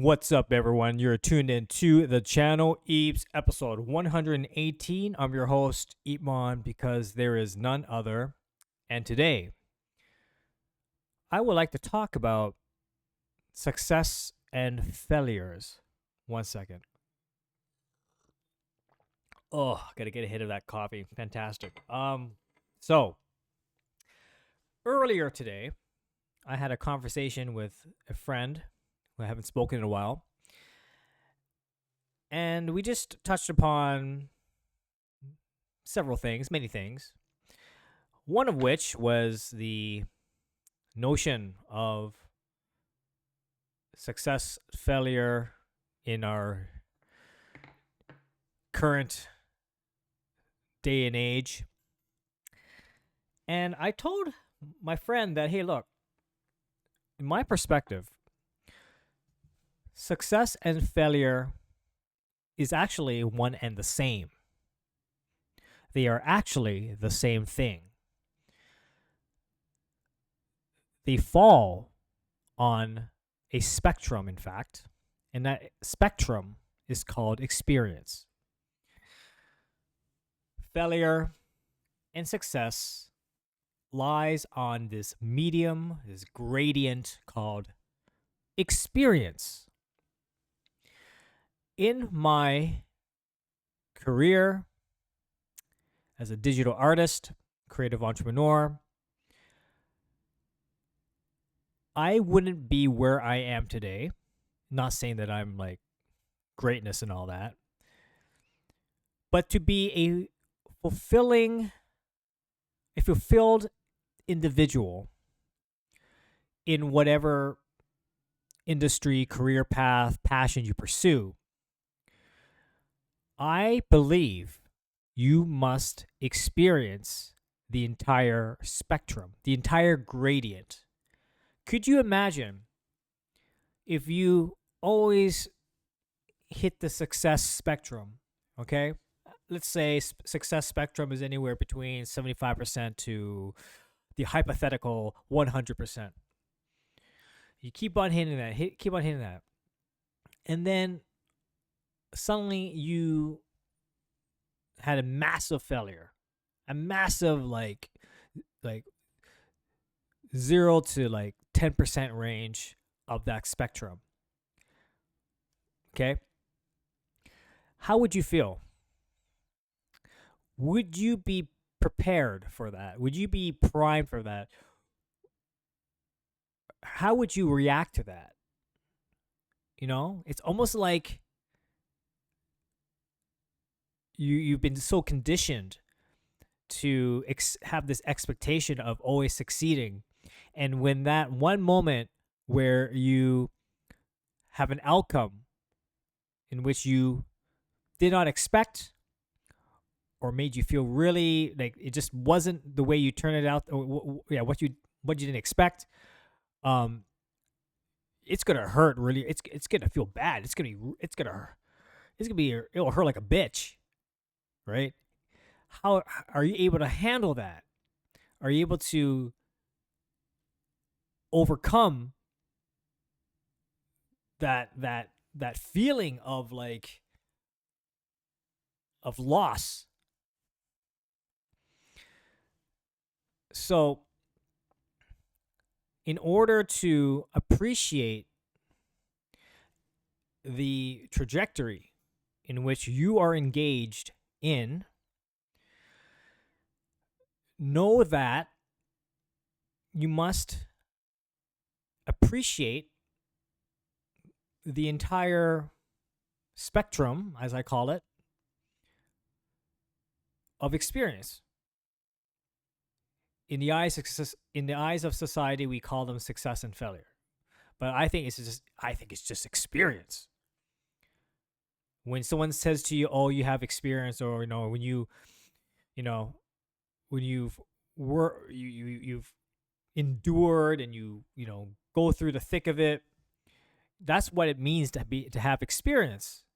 What's up, everyone? You're tuned in to the channel Eps episode 118. I'm your host, EEPMON, because there is none other. And today, I would like to talk about success and failures. 1 second. Oh, gotta get a hit of that coffee. Fantastic. So earlier today, I had a conversation with a friend who I haven't spoken in a while. And we just touched upon several things, many things. One of which was the notion of success, failure in our current day and age. And I told my friend that, hey, look, in my perspective, success and failure is actually one and the same. They are actually the same thing. They fall on a spectrum, in fact, and that spectrum is called experience. Failure and success lies on this medium, this gradient called experience. In my career as a digital artist, creative entrepreneur, I wouldn't be where I am today. Not saying that I'm like greatness and all that, but to be a fulfilled individual in whatever industry, career path, passion you pursue, I believe you must experience the entire spectrum, the entire gradient. Could you imagine if you always hit the success spectrum, okay? Let's say success spectrum is anywhere between 75% to the hypothetical 100%. You keep on hitting that. And then suddenly you had a massive failure, a massive like 0 to 10% range of that spectrum. Okay? How would you feel? Would you be prepared for that? Would you be primed for that? How would you react to that? You know, it's almost like you've been so conditioned to have this expectation of always succeeding. And when that one moment where you have an outcome in which you did not expect or made you feel really like it just wasn't the way you turned it out, or what you didn't expect, it's gonna hurt really. It's gonna feel bad. It'll hurt like a bitch, right? How are you able to handle that? Are you able to overcome that feeling of loss? So in order to appreciate the trajectory in which you are engaged in, know that you must appreciate the entire spectrum, as I call it, of experience. In the eyes of society, we call them success and failure, but I think it's just experience. When someone says to you, "Oh, you have experience," or when you've endured and you go through the thick of it, that's what it means to have experience.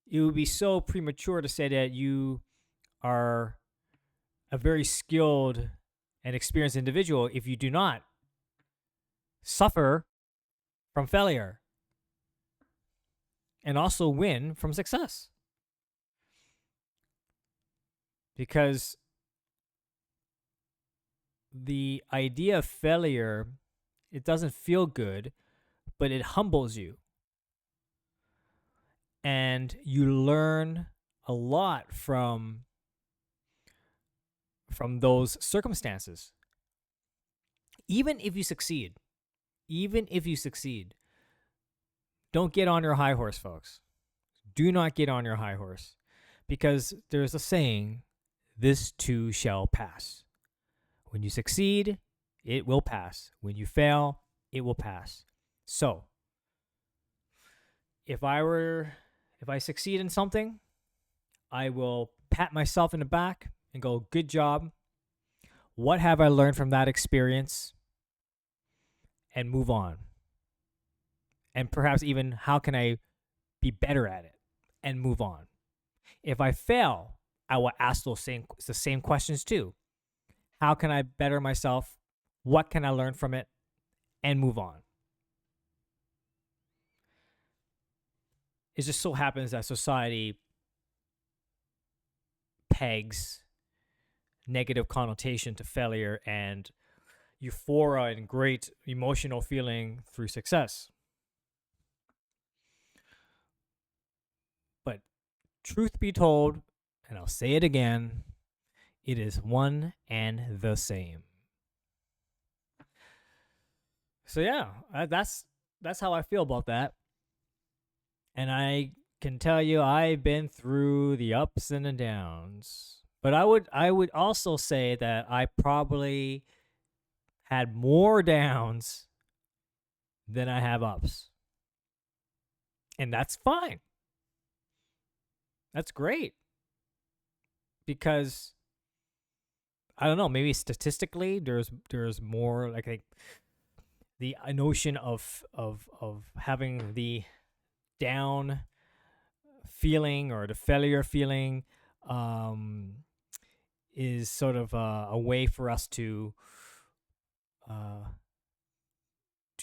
It would be so premature to say that you are a very skilled and experienced individual if you do not suffer from failure. and also win from success. Because the idea of failure, it doesn't feel good, but it humbles you. And you learn a lot from those circumstances. Even if you succeed, even if you succeed, don't get on your high horse, folks. Do not get on your high horse, because there's a saying, this too shall pass. When you succeed, it will pass. When you fail, it will pass. So, if I succeed in something, I will pat myself in the back and go, good job. What have I learned from that experience? And move on. And perhaps even, how can I be better at it? And move on. If I fail, I will ask the same questions too. How can I better myself? What can I learn from it? And move on. It just so happens that society pegs negative connotation to failure and euphoria and great emotional feeling through success. But truth be told, and I'll say it again, it is one and the same. So yeah, that's how I feel about that. And I can tell you, I've been through the ups and the downs. But I would also say that I probably had more downs than I have ups. And that's fine. That's great. Because I don't know, maybe statistically there's more, like the notion of having the down feeling or the failure feeling is sort of a way for us to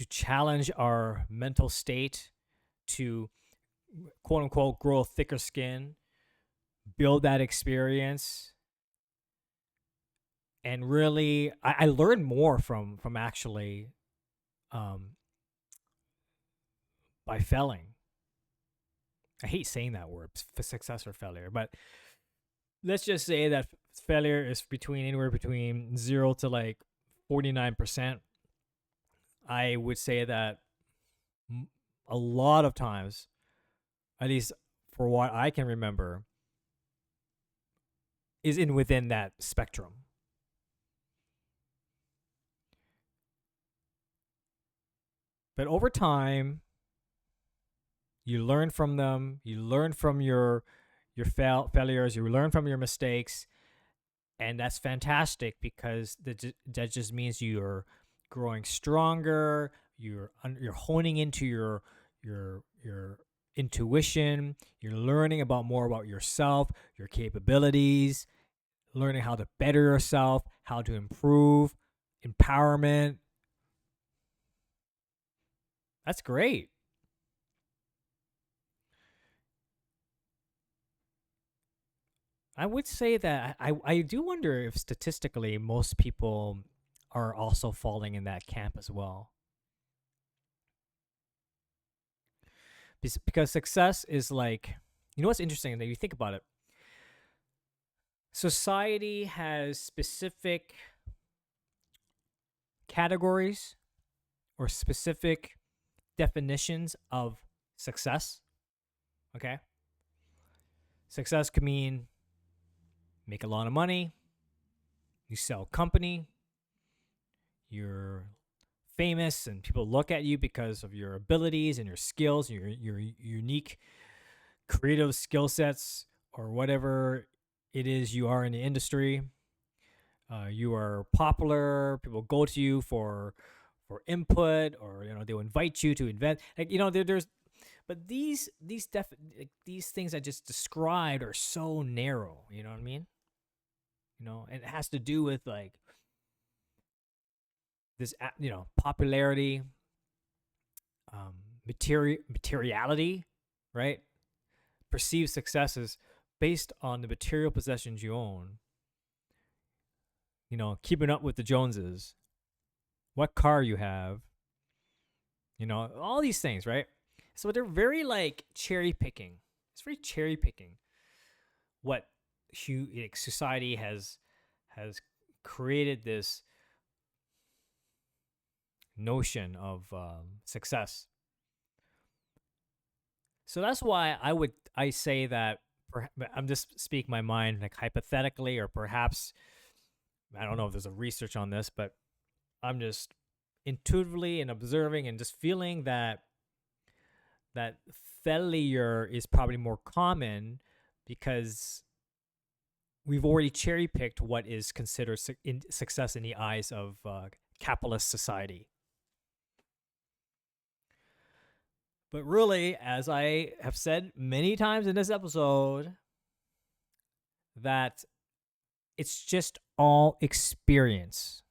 challenge our mental state, to quote unquote grow thicker skin, build that experience. And really, I learned more from actually by failing. I hate saying that word, for success or failure, but let's just say that failure is anywhere between 0 to like 49%. I would say that a lot of times, at least for what I can remember, is within that spectrum. But over time, you learn from them. You learn from your failures. You learn from your mistakes, and that's fantastic, because that just means you're growing stronger. You're honing into your intuition. You're learning more about yourself, your capabilities, learning how to better yourself, how to improve, empowerment. That's great. I would say that I do wonder if statistically most people are also falling in that camp as well. Because success is like, what's interesting that you think about it? Society has specific categories or specific definitions of success. Okay. Success could mean make a lot of money, you sell a company, you're famous and people look at you because of your abilities and your skills, your unique creative skill sets, or whatever it is you are in the industry. You are popular. People go to you for input, or they'll invite you to invent. Like there's, but these things I just described are so narrow. You know what I mean? And it has to do with like this, popularity, materiality, right? Perceived success is based on the material possessions you own. You know, keeping up with the Joneses, what car you have, you know, all these things, right? So they're very like cherry picking. It's very cherry picking what society has created this notion of success. So that's why I say that I'm just speaking my mind like hypothetically, or perhaps I don't know if there's a research on this, but I'm just intuitively and observing and just feeling that failure is probably more common because we've already cherry picked what is considered success in the eyes of capitalist society. But really, as I have said many times in this episode, that it's just all experience.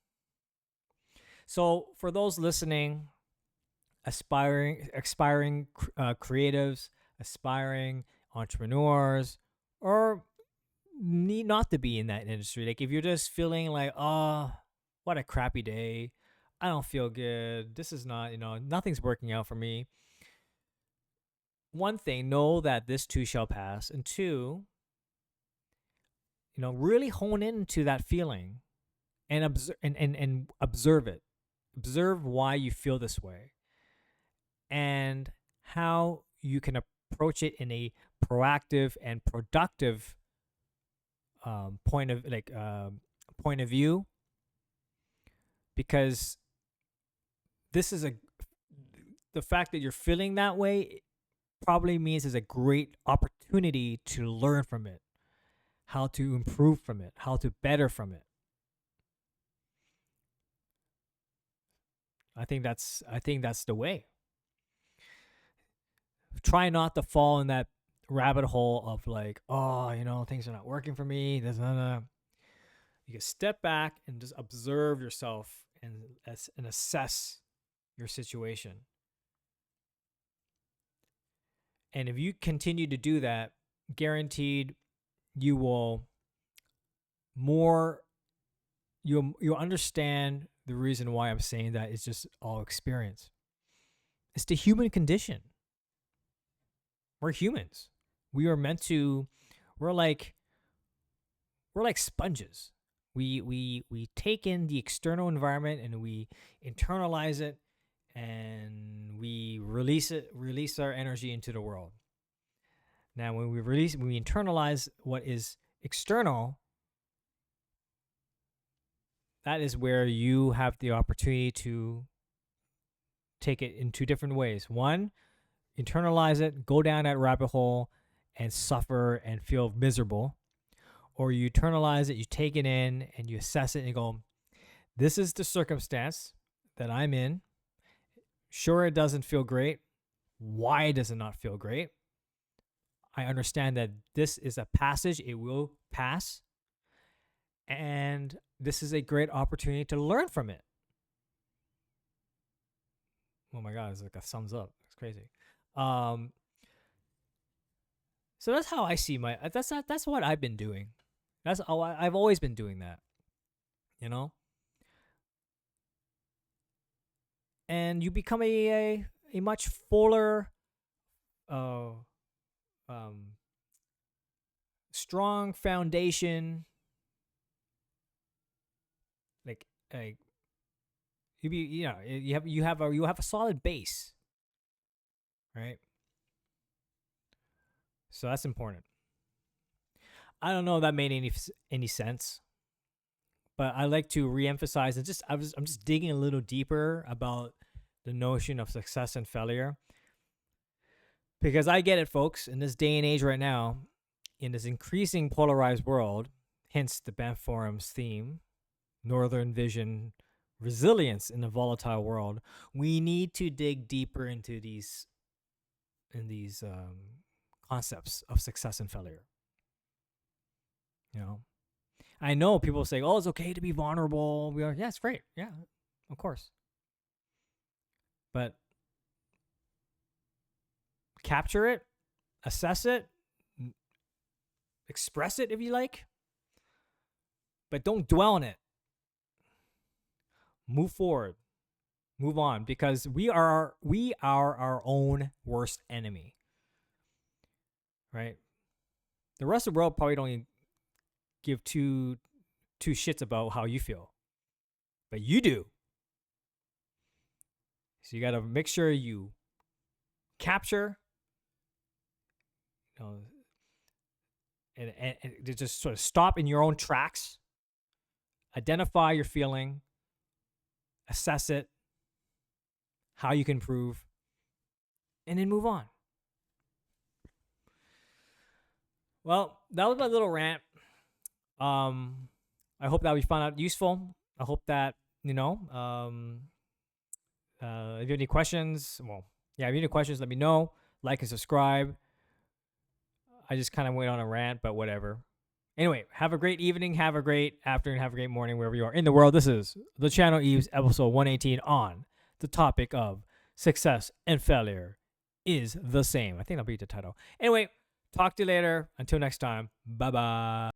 So for those listening, aspiring creatives, aspiring entrepreneurs, or need not to be in that industry. Like if you're just feeling like, oh, what a crappy day, I don't feel good. This is not, nothing's working out for me. One thing, know that this too shall pass, and two, really hone into that feeling and observe it. Observe why you feel this way and how you can approach it in a proactive and productive point of view, because the fact that you're feeling that way probably means there's a great opportunity to learn from it, how to improve from it, how to better from it. I think that's the way. Try not to fall in that rabbit hole of like, oh, things are not working for me. There's none. You can step back and just observe yourself and assess your situation. And if you continue to do that, guaranteed you will you'll understand the reason why I'm saying that it's just all experience. It's the human condition. We're humans. We're like sponges. We take in the external environment and we internalize it, and we release our energy into the world. Now, when we internalize what is external, that is where you have the opportunity to take it in two different ways. One, internalize it, go down that rabbit hole and suffer and feel miserable. Or you internalize it, you take it in and you assess it and you go, this is the circumstance that I'm in. Sure, it doesn't feel great. Why does it not feel great? I understand that this is a passage. It will pass. And this is a great opportunity to learn from it. Oh my God, it's like a thumbs up. It's crazy. So that's how I see that's what I've been doing. That's all I've always been doing that. And you become a much fuller, strong foundation. Like you have a solid base, right? So that's important. I don't know if that made any sense, but I like to reemphasize and I'm just digging a little deeper about the notion of success and failure, because I get it, folks. In this day and age right now, in this increasing polarized world, hence the Banff Forum's theme, Northern Vision, resilience in a volatile world, we need to dig deeper into these concepts of success and failure. I know people say, oh, it's okay to be vulnerable. Yeah, it's great. Yeah, of course. But capture it assess it, express it if you like, but don't dwell on it. Move forward, move on, because we are our own worst enemy, right? The rest of the world probably don't even give two shits about how you feel, but you do. So you got to make sure you capture, and just sort of stop in your own tracks, identify your feeling, assess it, how you can improve, and then move on. Well, that was my little rant. I hope that we found out useful. I hope that, if you have any questions, if you have any questions, let me know. Like and subscribe. I just kind of went on a rant, but whatever. Anyway, have a great evening, have a great afternoon, have a great morning, wherever you are in the world. This is the channel Eves, episode 118, on the topic of success and failure is the same. I think that'll be the title. Anyway, talk to you later. Until next time, bye-bye.